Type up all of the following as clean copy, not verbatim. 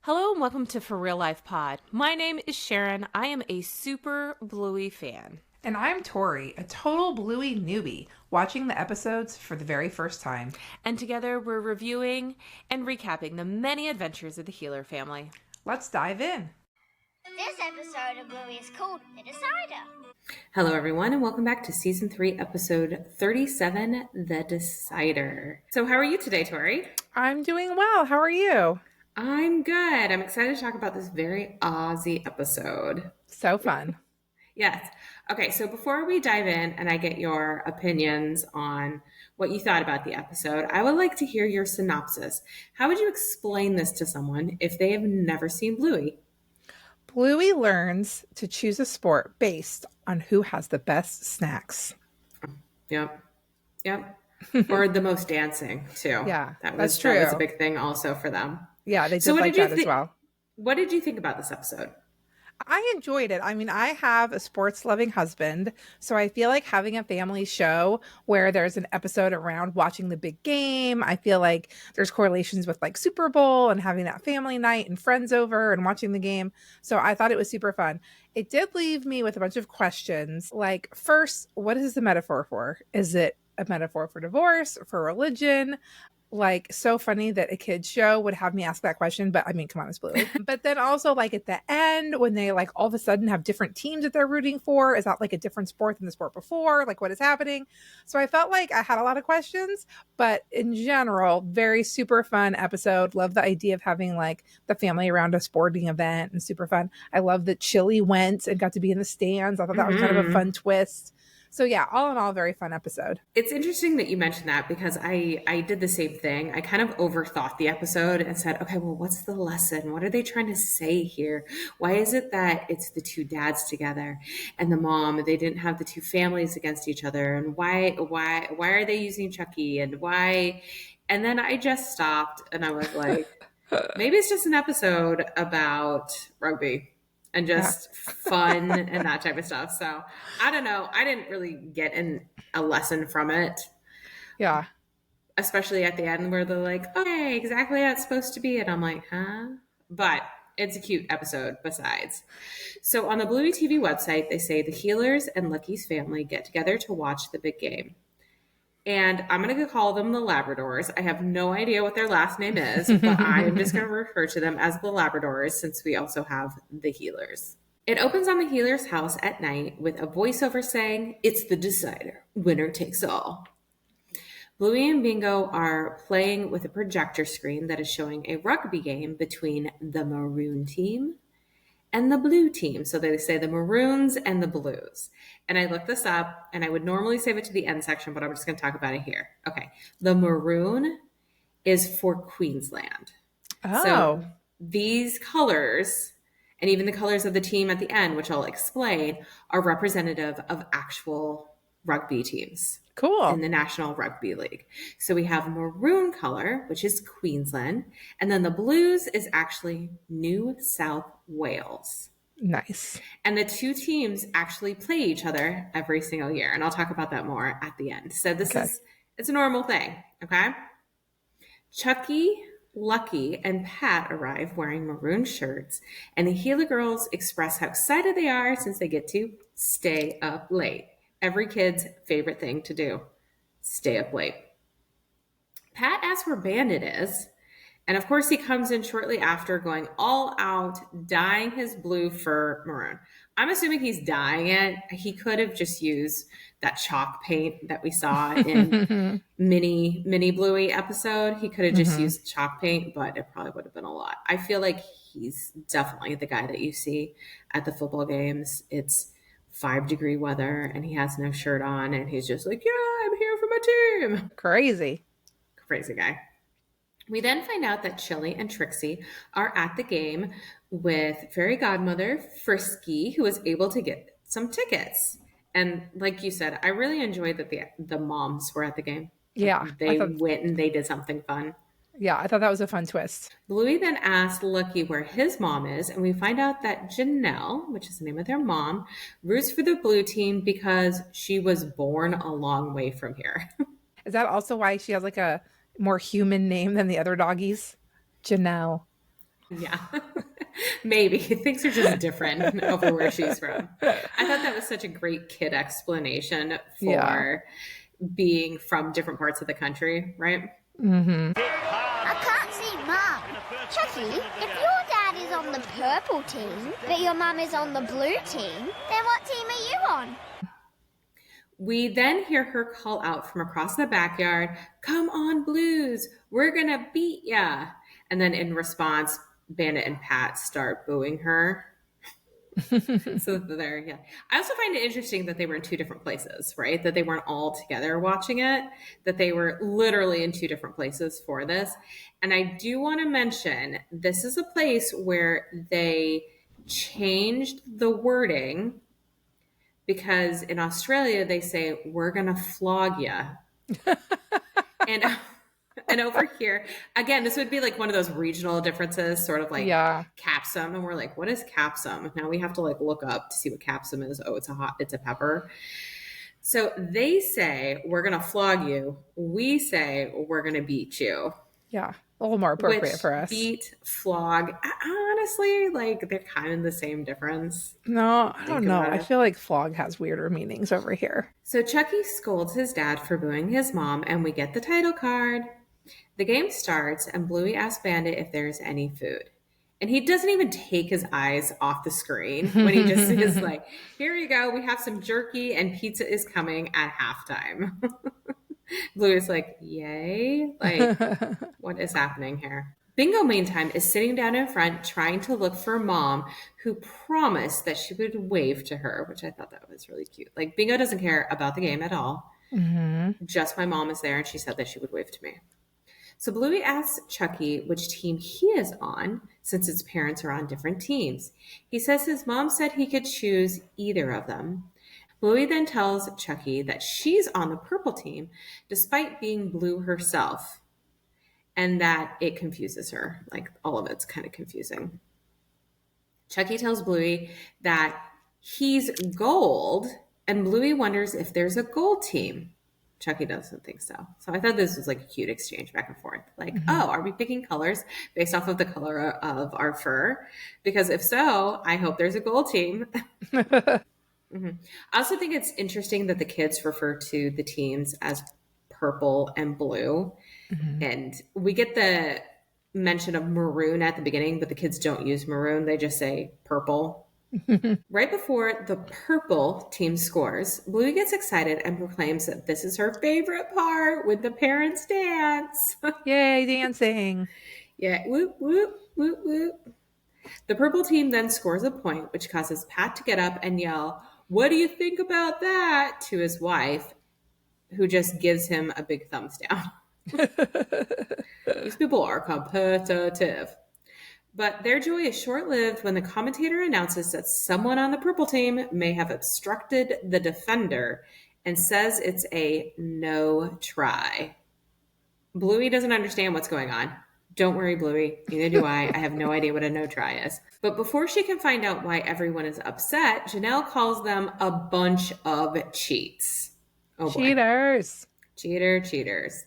Hello and welcome to For Real Life Pod. My name is Cherin. I am a super Bluey fan. And I'm Tori, a total Bluey newbie, watching the episodes for the very first time. And together we're reviewing and recapping the many adventures of the Healer family. Let's dive in. This episode of Bluey is called The Decider. Hello, everyone, and welcome back to Season 3, Episode 37, The Decider. So how are you today, Tori? I'm doing well. How are you? I'm good. I'm excited to talk about this very Aussie episode. So fun. Yes. Okay, so before we dive in and I get your opinions on what you thought about the episode, I would like to hear your synopsis. How would you explain this to someone if they have never seen Bluey? Bluey learns to choose a sport based on who has the best snacks. Yep. Or the most dancing, too. Yeah, That's true. That was a big thing also for them. Yeah, they did like that as well. What did you think about this episode? I enjoyed it. I mean, I have a sports-loving husband, so I feel like having a family show where there's an episode around watching the big game, I feel like there's correlations with like Super Bowl and having that family night and friends over and watching the game. So I thought it was super fun. It did leave me with a bunch of questions. Like, first, what is the metaphor for? Is it a metaphor for divorce, for religion? Like, so funny that a kid's show would have me ask that question, but I mean, come on, it's Bluey. But then also, like, at the end, when they like all of a sudden have different teams that they're rooting for, is that like a different sport than the sport before? Like, what is happening? So I felt like I had a lot of questions, but in general, very super fun episode. Love the idea of having like the family around a sporting event and super fun. I love that Chili went and got to be in the stands. I thought that was kind of a fun twist. So yeah, all in all, very fun episode. It's interesting that you mentioned that because I did the same thing. I kind of overthought the episode and said, okay, well, what's the lesson? What are they trying to say here? Why is it that it's the two dads together and the mom? They didn't have the two families against each other. And why are they using Chucky? And why? And then I just stopped and I was like, maybe it's just an episode about rugby and just fun and that type of stuff. So I don't know. I didn't really get a lesson from it. Yeah. Especially at the end where they're like, okay, exactly how it's supposed to be. And I'm like, huh? But it's a cute episode besides. So on the Bluey TV website, they say the Healers and Lucky's family get together to watch the big game. And I'm going to call them the Labradors. I have no idea what their last name is, but I'm just going to refer to them as the Labradors since we also have the Healers. It opens on the Healers' house at night with a voiceover saying, "It's the decider. Winner takes all." Bluey and Bingo are playing with a projector screen that is showing a rugby game between the Maroon team and the Blue team. So they say the Maroons and the Blues. And I looked this up and I would normally save it to the end section, but I'm just going to talk about it here. Okay. The Maroon is for Queensland. Oh. So these colors and even the colors of the team at the end, which I'll explain, are representative of actual rugby teams. Cool. In the National Rugby League. So we have maroon color, which is Queensland, and then the blues is actually New South Wales. Nice. And the two teams actually play each other every single year, and I'll talk about that more at the end. So it's a normal thing, okay? Chucky, Lucky, and Pat arrive wearing maroon shirts, and the Healer girls express how excited they are since they get to stay up late. Every kid's favorite thing to do, stay up late. Pat asks where Bandit is. And of course, he comes in shortly after going all out, dyeing his blue for maroon. I'm assuming he's dyeing it. He could have just used that chalk paint that we saw in mini Bluey episode. He could have just used chalk paint, but it probably would have been a lot. I feel like he's definitely the guy that you see at the football games. It's 5-degree weather and he has no shirt on and he's just like, yeah, I'm here for my team. Crazy guy. We then find out that Chili and Trixie are at the game with fairy godmother Frisky, who was able to get some tickets. And like you said, I really enjoyed that the moms were at the game. Yeah. They went and they did something fun. Yeah, I thought that was a fun twist. Bluey then asks Lucky where his mom is, and we find out that Janelle, which is the name of their mom, roots for the Blue team because she was born a long way from here. Is that also why she has like a more human name than the other doggies? Janelle. Yeah. Maybe. Things are just different over where she's from. I thought that was such a great kid explanation Yeah. for being from different parts of the country, right? Mm-hmm. I can't see Mum. Chucky, if your dad is on the purple team, but your mum is on the blue team, then what team are you on? We then hear her call out from across the backyard, "Come on, Blues, we're gonna beat ya." And then in response, Bandit and Pat start booing her. So there, yeah. I also find it interesting that they were in two different places, right? That they weren't all together watching it, that they were literally in two different places for this. And I do want to mention this is a place where they changed the wording because in Australia they say, "We're going to flog ya." and and over here, again, this would be like one of those regional differences, sort of like Yeah. capsum. And we're like, what is capsum? Now we have to like look up to see what capsum is. Oh, it's a pepper. So they say, "We're going to flog you." We say, "We're going to beat you." Yeah. A little more appropriate Which for us. beat, flog, honestly, like they're kind of the same difference. No, I don't know. about I it. feel like flog has weirder meanings over here. So Chucky scolds his dad for booing his mom, and we get the title card. The game starts, and Bluey asks Bandit if there's any food. And he doesn't even take his eyes off the screen when he just is like, "Here you go. We have some jerky, and pizza is coming at halftime." Bluey's like, "Yay." Like, what is happening here? Bingo, meantime, is sitting down in front trying to look for Mom, who promised that she would wave to her, which I thought that was really cute. Like, Bingo doesn't care about the game at all. Mm-hmm. Just my mom is there, and she said that she would wave to me. So Bluey asks Chucky which team he is on, since his parents are on different teams. He says his mom said he could choose either of them. Bluey then tells Chucky that she's on the purple team, despite being blue herself, and that it confuses her. Like, all of it's kind of confusing. Chucky tells Bluey that he's gold, and Bluey wonders if there's a gold team. Chucky doesn't think so. So I thought this was like a cute exchange back and forth. Like, oh, are we picking colors based off of the color of our fur? Because if so, I hope there's a gold team. I also think it's interesting that the kids refer to the teams as purple and blue. And we get the mention of maroon at the beginning, but the kids don't use maroon. They just say purple. Right before the purple team scores, Bluey gets excited and proclaims that this is her favorite part when the parents dance. Yay, dancing. Yeah, whoop, whoop, whoop, whoop. The purple team then scores a point, which causes Pat to get up and yell, "What do you think about that?" to his wife, who just gives him a big thumbs down. These people are competitive. But their joy is short-lived when the commentator announces that someone on the purple team may have obstructed the defender and says it's a no try. Bluey doesn't understand what's going on. Don't worry, Bluey. Neither do I. I have no idea what a no try is. But before she can find out why everyone is upset, Janelle calls them a bunch of cheats. Oh boy. Cheaters. Cheaters.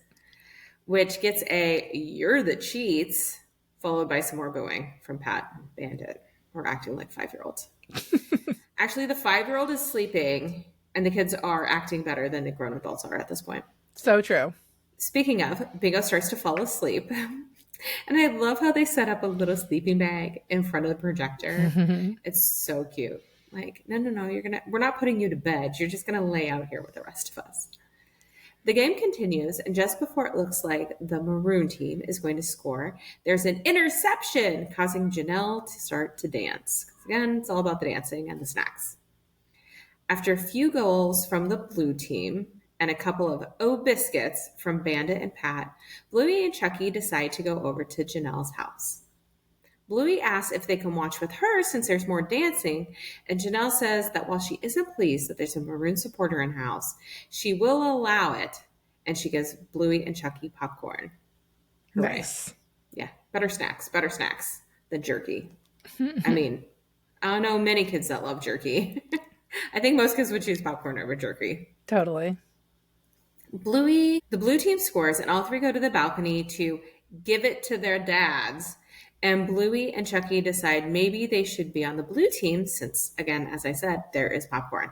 Which gets a "you're the cheats," followed by some more booing from Pat and Bandit. We're acting like 5-year-olds. Actually, the 5-year-old is sleeping, and the kids are acting better than the grown adults are at this point. So true. Speaking of, Bingo starts to fall asleep. And I love how they set up a little sleeping bag in front of the projector. It's so cute. Like, no, we're not putting you to bed. You're just gonna lay out here with the rest of us. The game continues, and just before it looks like the maroon team is going to score, there's an interception, causing Janelle to start to dance. Again, it's all about the dancing and the snacks. After a few goals from the blue team and a couple of biscuits from Bandit and Pat, Bluey and Chucky decide to go over to Janelle's house. Bluey asks if they can watch with her since there's more dancing, and Janelle says that while she isn't pleased that there's a maroon supporter in her house, she will allow it, and she gives Bluey and Chucky popcorn. Hooray. Nice. Yeah, better snacks than jerky. I mean, I don't know many kids that love jerky. I think most kids would choose popcorn over jerky. Totally. The blue team scores, and all three go to the balcony to give it to their dads. And Bluey and Chucky decide maybe they should be on the blue team since, again, as I said, there is popcorn.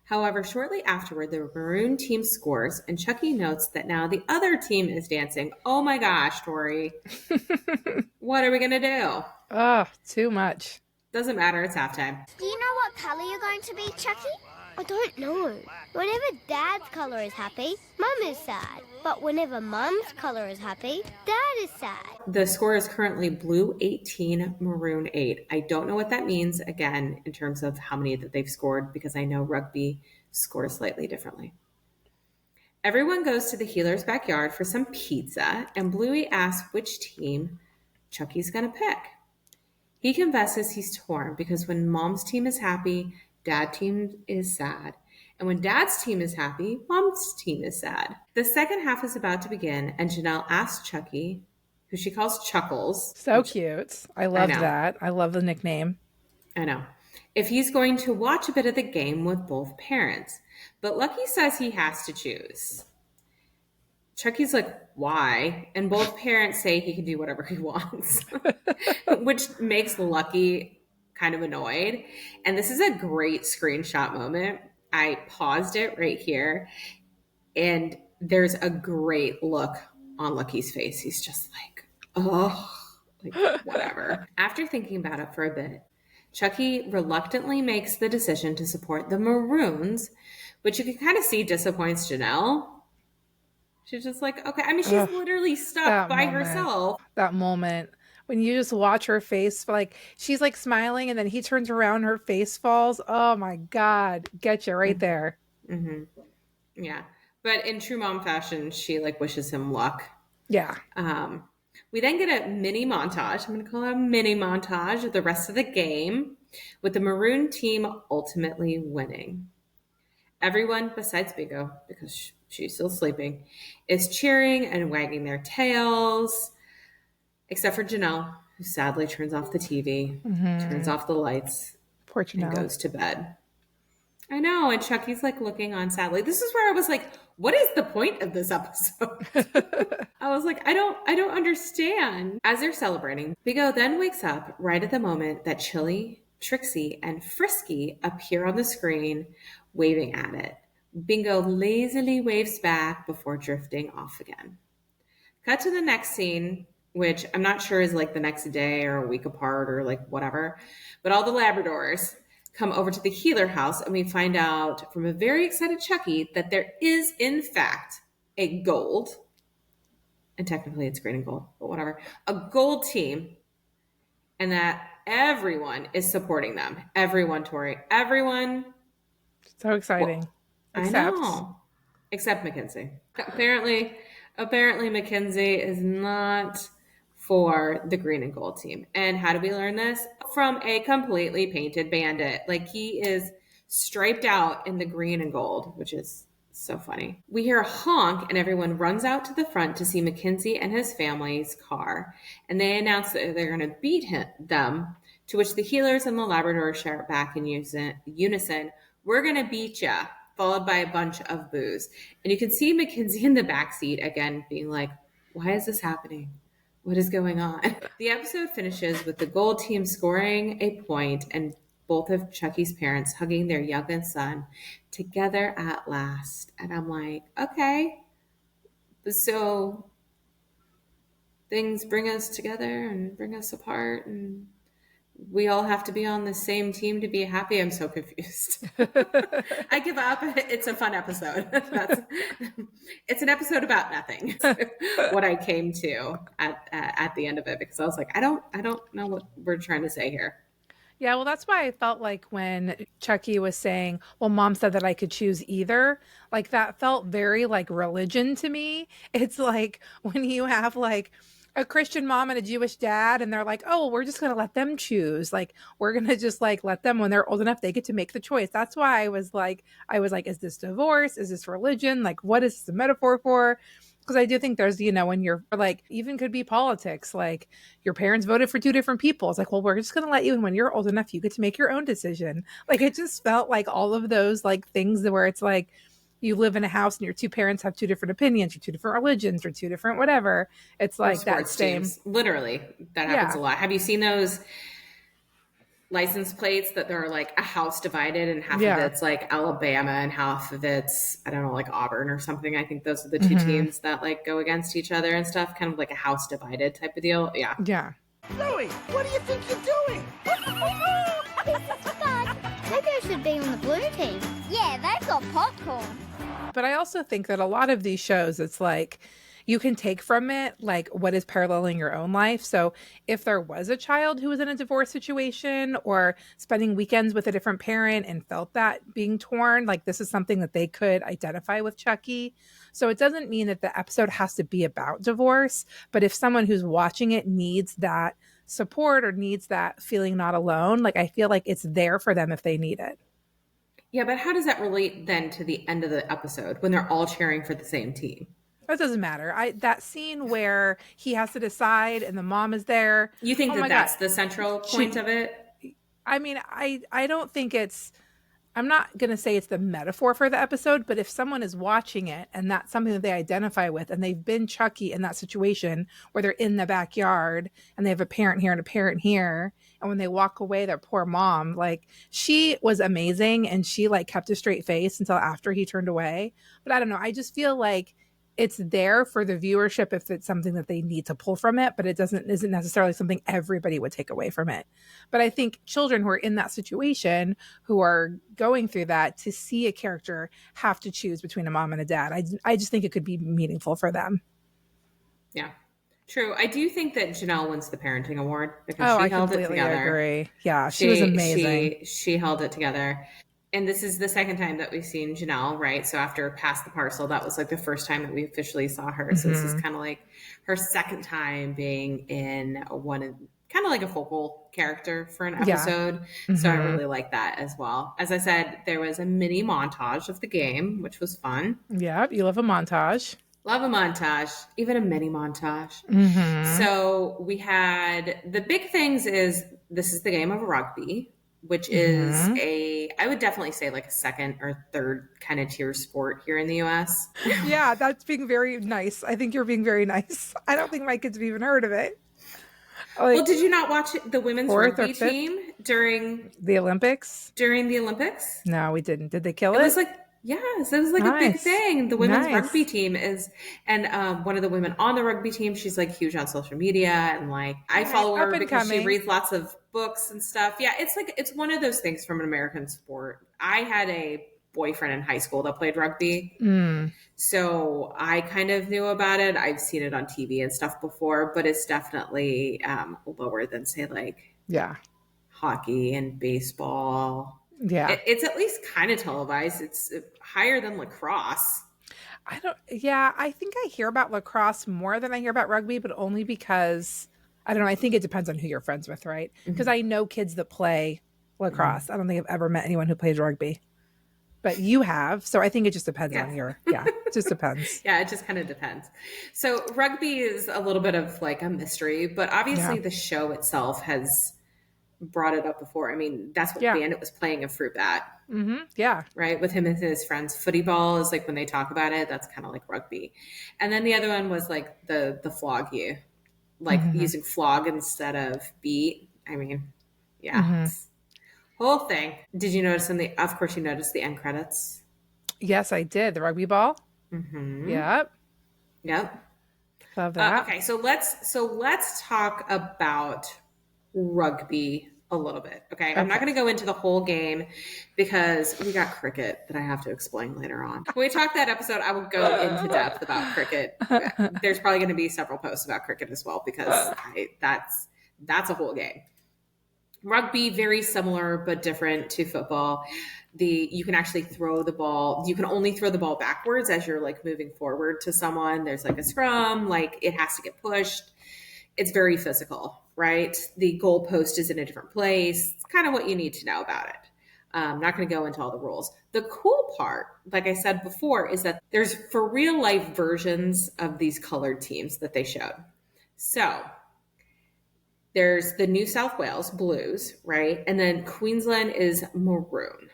However, shortly afterward, the maroon team scores, and Chucky notes that now the other team is dancing. Oh my gosh, Tori. What are we going to do? Oh, too much. Doesn't matter. It's halftime. Do you know what colour you're going to be, Chucky? I don't know. Whenever Dad's colour is happy, Mum is sad. But whenever Mum's colour is happy, Dad is sad. The score is currently blue 18, maroon 8. I don't know what that means, again, in terms of how many that they've scored, because I know rugby scores slightly differently. Everyone goes to the healer's backyard for some pizza, and Bluey asks which team Chucky's going to pick. He confesses he's torn because when Mom's team is happy, Dad's team is sad. And when Dad's team is happy, Mom's team is sad. The second half is about to begin, and Janelle asks Chucky, who she calls Chuckles. So cute. I love that. I love the nickname. I know. If he's going to watch a bit of the game with both parents. But Lucky says he has to choose. Chucky's like, why? And both parents say he can do whatever he wants, which makes Lucky kind of annoyed. And this is a great screenshot moment. I paused it right here, and there's a great look on Lucky's face. He's just like, oh, like whatever. After thinking about it for a bit, Chucky reluctantly makes the decision to support the Maroons, which you can kind of see disappoints Janelle. She's just like, okay. I mean, she's literally stuck by herself. That moment when you just watch her face, like she's like smiling and then he turns around, her face falls. Oh my God. Get you right there. Mm-hmm. Yeah. But in true mom fashion, she like wishes him luck. Yeah. We then get a mini montage. I'm going to call it a mini montage of the rest of the game with the Maroon team ultimately winning. Everyone besides Bingo, because she's still sleeping, is cheering and wagging their tails, except for Janelle, who sadly turns off the TV, turns off the lights, poor Janelle, and goes to bed. I know, and Chucky's like looking on sadly. This is where I was like, what is the point of this episode? I was like, I don't understand. As they're celebrating, Bingo then wakes up right at the moment that Chili, Trixie, and Frisky appear on the screen, waving at it. Bingo lazily waves back before drifting off again. Cut to the next scene, which I'm not sure is like the next day or a week apart or like whatever, but all the Labradors come over to the healer house, and we find out from a very excited Chucky that there is, in fact, a gold, and technically it's green and gold, but whatever, a gold team, and that everyone is supporting them. Everyone, Tori. Everyone. So exciting. Well, I know. Except Mackenzie. Apparently Mackenzie is not for the green and gold team. And how do we learn this? From a completely painted bandit. Like, he is striped out in the green and gold, which is so funny. We hear a honk, and everyone runs out to the front to see Mackenzie and his family's car. And they announce that they're going to beat them, to which the healers and the Labradors shout back in unison, "We're going to beat ya," followed by a bunch of boos. And you can see Mackenzie in the backseat again being like, why is this happening? What is going on? The episode finishes with the gold team scoring a point and both of Chucky's parents hugging their youngest son together at last. And I'm like, okay, so things bring us together and bring us apart, and we all have to be on the same team to be happy. I'm so confused. I give up. It's a fun episode. It's an episode about nothing. What I came to at the end of it, because I was like, I don't know what we're trying to say here. Yeah, well, that's why I felt like when Chucky was saying, well, Mom said that I could choose either, like that felt very like religion to me. It's like when you have like a Christian mom and a Jewish dad, and they're like, oh, we're just going to let them choose. Like, we're going to just like let them, when they're old enough, they get to make the choice. That's why I was like, is this divorce? Is this religion? Like, what is this a metaphor for? Because I do think there's, when you're like, even could be politics, like your parents voted for two different people. It's like, well, we're just going to let you, and when you're old enough, you get to make your own decision. Like, it just felt like all of those like things where it's like, you live in a house and your two parents have two different opinions, or two different religions, or two different whatever. It's Or like that sports same. teams. Literally, that happens a lot. Have you seen those license plates that they're like a house divided and half of it's like Alabama and half of it's, I don't know, like Auburn or something? I think those are the two teams that like go against each other and stuff, kind of like a house divided type of deal. Yeah. Yeah. Bluey, what do you think you're doing? Dad, maybe I should be on the blue team. Yeah, they've got popcorn. But I also think that a lot of these shows, it's like you can take from it like what is paralleling your own life. So if there was a child who was in a divorce situation or spending weekends with a different parent and felt that being torn, like this is something that they could identify with Chucky. So it doesn't mean that the episode has to be about divorce, but if someone who's watching it needs that support or needs that feeling not alone, like I feel like it's there for them if they need it. Yeah, but how does that relate then to the end of the episode when they're all cheering for the same team? That doesn't matter. That scene where he has to decide and the mom is there. You think that's the central point of it? I mean, I don't think it's, I'm not going to say it's the metaphor for the episode, but if someone is watching it and that's something that they identify with and they've been Chucky in that situation where they're in the backyard and they have a parent here and a parent here, and when they walk away, their poor mom, like she was amazing and she like kept a straight face until after he turned away. But I don't know. I just feel like it's there for the viewership if it's something that they need to pull from it, but it isn't necessarily something everybody would take away from it. But I think children who are in that situation, who are going through that, to see a character have to choose between a mom and a dad, I just think it could be meaningful for them. Yeah, true. I do think that Janelle wins the parenting award because she held it together. I agree. Yeah, she was amazing. She held it together. And this is the second time that we've seen Janelle, right? So after Pass the Parcel, that was like the first time that we officially saw her. So this is kind of like her second time being in kind of like a focal character for an episode. Yeah. So I really like that as well. As I said, there was a mini montage of the game, which was fun. Yeah, you love a montage. Love a montage, even a mini montage. So we had the big things is this is the game of rugby, which is I would definitely say like a second or third kind of tier sport here in the US. Yeah, that's being very nice. I think you're being very nice. I don't think my kids have even heard of it. Like, well, did you not watch the women's rugby team during the Olympics? During the Olympics? No, we didn't. Did they kill it? It was like, yes, it was like a big thing. The women's rugby team is, and one of the women on the rugby team, she's like huge on social media, and like I follow her because she reads lots of books and stuff. Yeah, it's like it's one of those things from an American sport. I had a boyfriend in high school that played rugby, so I kind of knew about it. I've seen it on TV and stuff before, but it's definitely lower than say like hockey and baseball. Yeah, it's at least kind of televised. It's higher than lacrosse. I think I hear about lacrosse more than I hear about rugby, but only because I don't know. I think it depends on who you're friends with, right? Because I know kids that play lacrosse. I don't think I've ever met anyone who plays rugby, but you have. So I think it just depends on your, it just depends. Yeah, it just kind of depends. So rugby is a little bit of like a mystery, but obviously the show itself has brought it up before. I mean, that's what Bandit was playing a fruit bat. Yeah. Right. With him and his friends. Footy ball is like when they talk about it, that's kind of like rugby. And then the other one was like the flog you, like using flog instead of beat. I mean, whole thing. Did you notice of course you noticed the end credits? Yes, I did. The rugby ball. Yep. Love that. Okay. So let's talk about rugby a little bit. Okay. I'm not going to go into the whole game because we got cricket that I have to explain later on. When we talk that episode, I will go into depth about cricket. There's probably going to be several posts about cricket as well because that's a whole game. Rugby, very similar but different to football. You can actually throw the ball. You can only throw the ball backwards as you're like moving forward to someone. There's like a scrum, like it has to get pushed. It's very physical, right? The goalpost is in a different place. It's kind of what you need to know about it. I'm not going to go into all the rules. The cool part, like I said before, is that there's for real life versions of these colored teams that they showed. So there's the New South Wales Blues, right? And then Queensland is maroon.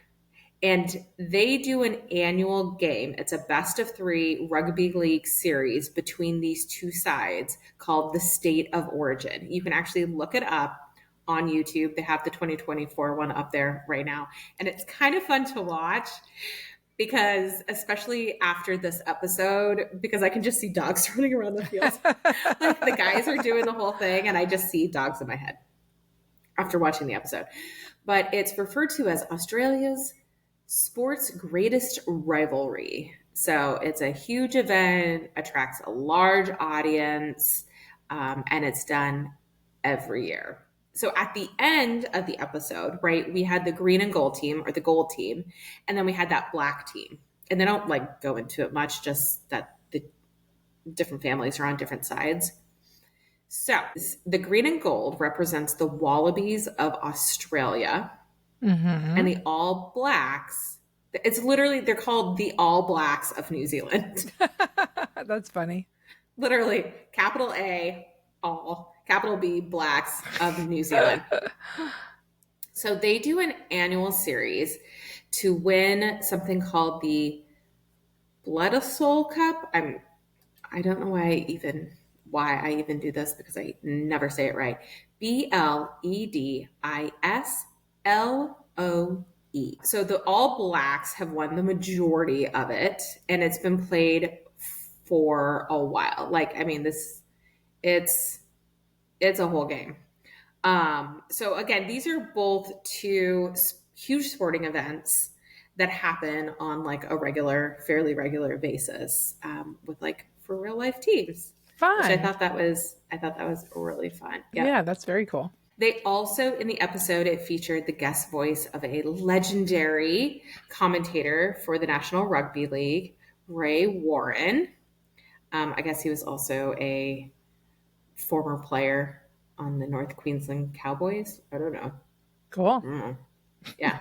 And they do an annual game. It's a best of 3 rugby league series between these two sides called the State of Origin. You can actually look it up on YouTube. They have the 2024 one up there right now. And it's kind of fun to watch because, especially after this episode, because I can just see dogs running around the field. Like the guys are doing the whole thing and I just see dogs in my head after watching the episode. But it's referred to as Australia's sport's greatest rivalry. So it's a huge event, attracts a large audience, and it's done every year. So at the end of the episode, right, we had the green and gold team, or the gold team, and then we had that black team. And they don't like go into it much, just that the different families are on different sides. So the green and gold represents the Wallabies of Australia, and the All Blacks. It's literally, they're called the All Blacks of New Zealand. That's funny. Literally, capital A, all, capital B, Blacks of New Zealand. So they do an annual series to win something called the Bledisloe Cup. I don't know why I even do this because I never say it right. BLEDISLOE. So the All Blacks have won the majority of it, and it's been played for a while. Like, I mean, it's a whole game. So again, these are both two huge sporting events that happen on like a fairly regular basis, with like for real life teams. Fun. Which I thought that was really fun. Yeah, that's very cool. They also, in the episode, it featured the guest voice of a legendary commentator for the National Rugby League, Ray Warren. I guess he was also a former player on the North Queensland Cowboys. I don't know. Cool. Yeah.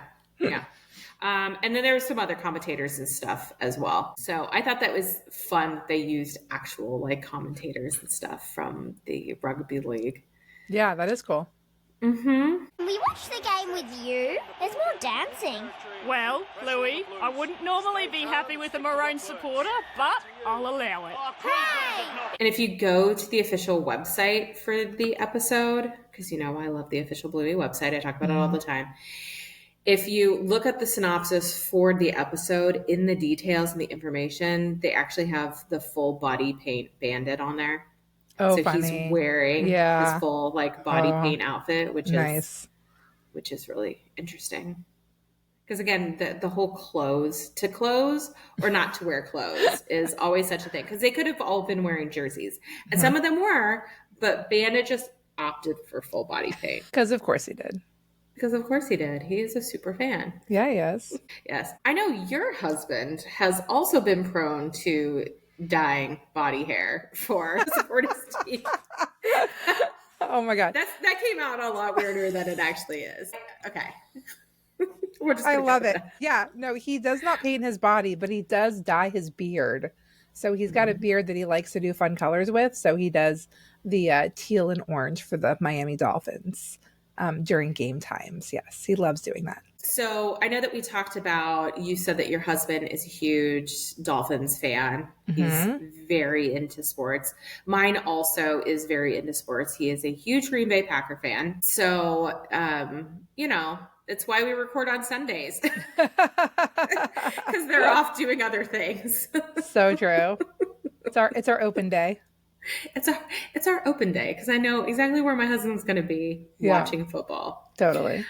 And then there were some other commentators and stuff as well. So I thought that was fun. They used actual like commentators and stuff from the rugby league. Yeah, that is cool. We watched the game with you. There's more dancing. Well, Bluey, I wouldn't normally be happy with a maroon supporter, but I'll allow it. Hey! And if you go to the official website for the episode, because you know I love the official Bluey website, I talk about it all the time. If you look at the synopsis for the episode, in the details and the information, they actually have the full body paint bandit on there. Oh, so funny. he's wearing his full like body paint outfit, which nice. Which is really interesting. Because again, the whole clothes or not to wear clothes is always such a thing. Because they could have all been wearing jerseys, and some of them were, but Bandit just opted for full body paint. Because of course he did. Because of course he did. He is a super fan. Yeah, he is. Yes, I know your husband has also been prone to dyeing body hair for support his team. Oh my god, that came out a lot weirder than it actually is. Okay. I love it. Yeah, no, he does not paint his body, but he does dye his beard. So he's got a beard that he likes to do fun colors with. So he does the teal and orange for the Miami Dolphins during game times. Yes, he loves doing that. So I know that we talked about, you said that your husband is a huge Dolphins fan. He's very into sports. Mine also is very into sports. He is a huge Green Bay Packer fan. So, you know, it's why we record on Sundays. Because they're off doing other things. So true. It's our open day. It's our open day because I know exactly where my husband's going to be watching football. Totally.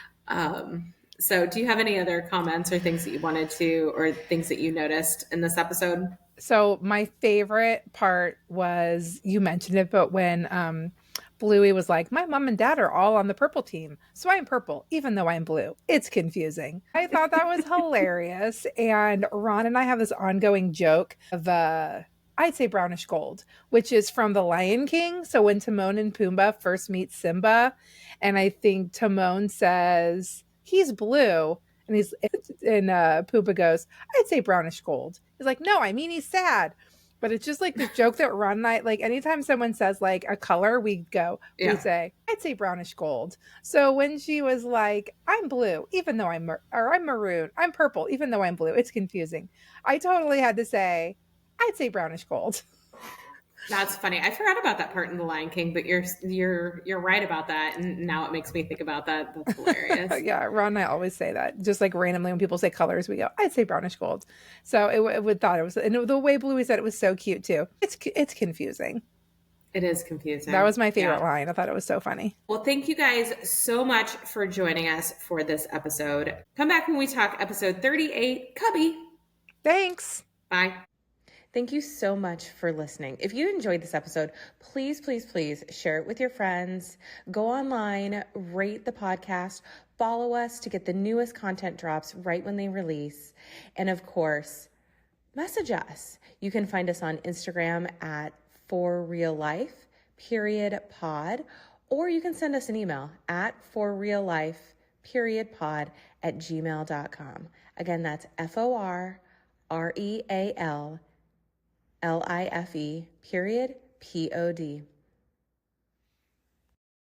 So do you have any other comments or things that you wanted to, or things that you noticed in this episode? So my favorite part was, you mentioned it, but when Bluey was like, my mom and dad are all on the purple team, so I'm purple, even though I'm blue. It's confusing. I thought that was hilarious. And Ron and I have this ongoing joke of, I'd say brownish gold, which is from The Lion King. So when Timon and Pumbaa first meet Simba, and I think Timon says, he's blue. And Pumbaa goes, I'd say brownish gold. He's like, no, I mean, he's sad. But it's just like the joke that Ron and I, like anytime someone says like a color, we say, I'd say brownish gold. So when she was like, I'm blue, even though I'm maroon, I'm purple, even though I'm blue, it's confusing. I totally had to say, I'd say brownish gold. That's funny. I forgot about that part in The Lion King, but you're right about that, and now it makes me think about that. That's hilarious. Yeah, Ron and I always say that. Just like randomly when people say colors, we go, I'd say brownish gold. So it would thought it was, and the way Bluey said it was so cute too. It's confusing. It is confusing. That was my favorite line. I thought it was so funny. Well, thank you guys so much for joining us for this episode. Come back when we talk episode 38, Cubby. Thanks. Bye. Thank you so much for listening. If you enjoyed this episode, please, please, please share it with your friends. Go online, rate the podcast, follow us to get the newest content drops right when they release. And of course, message us. You can find us on Instagram at forreallife.pod, or you can send us an email at forreallife.pod@gmail.com. Again, that's FORREALLIFE.pod.